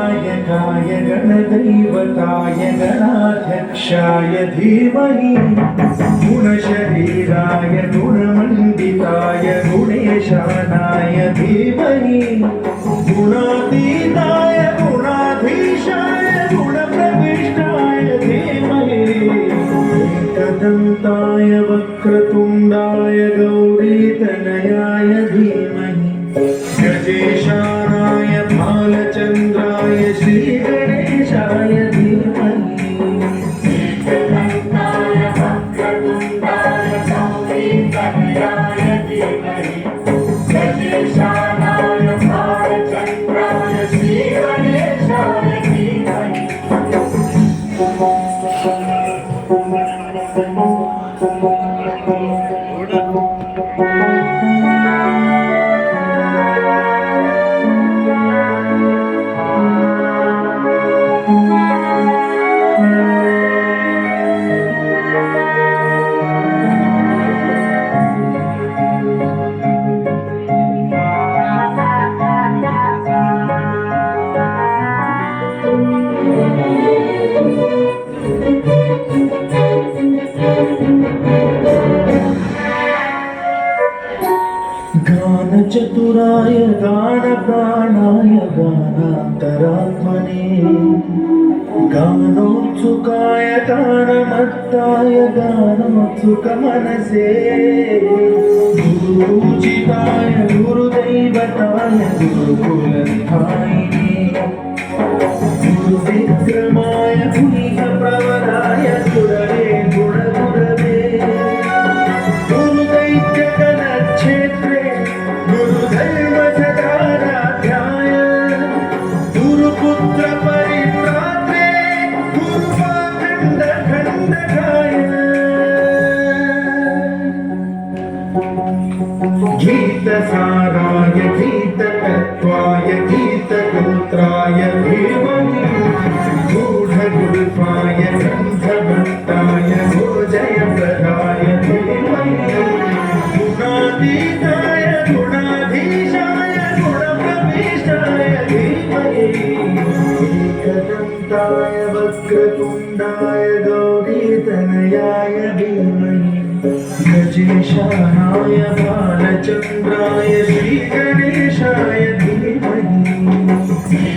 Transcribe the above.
गणनायकाय गणदैवताय गणाध्यक्षाय धीमहि गुणशरीराय गुणमण्डिताय गुणेशानाय धीमहि गुणातीताय गुणाधीशाय गुणप्रविष्टाय धीमहि एकदन्ताय वक्रतुण्डाय गौरीतनयाय धीमहि गजेशानाय भालचन्द्राय श्रीगणेशाय धीमहि एकदन्ताय वक्रतुण्डाय गौरीतनयाय धीमहि गजेशानाय भालचन्द्राय श्रीगणेशाय धीमहि गानचतुराय गानप्राणाय गानान्तरात्मने गानोत्सुकाय गानमत्ताय गानोत्सुकमनसे गुरुचिताय गुरुदैवताय गुरुकुलस्थायिने गुरुविक्रमाय गुणिकप्रवराय गुरवे गुणगुरवे गुरुदैत्यगणक्षेत्रे गुरुधर्मसदाराध्याय गुरुपुत्रपरित्रात्रे गुरुपाखण्डखण्डकाय गीतसाराय गीततत्त्वाय गीतगोत्राय धीमहि गूढगुल्फाय ग्रन्थभट्टाय गोजयप्रदाय धीमहि गुणातीताय गुणाधीशाय गुणप्रविष्टाय धीमहि एकदन्ताय वक्रतुण्डाय गौरीतनयाय धीमहि गजेशानाय बालचन्द्राय श्रीगणेशाय धीमहि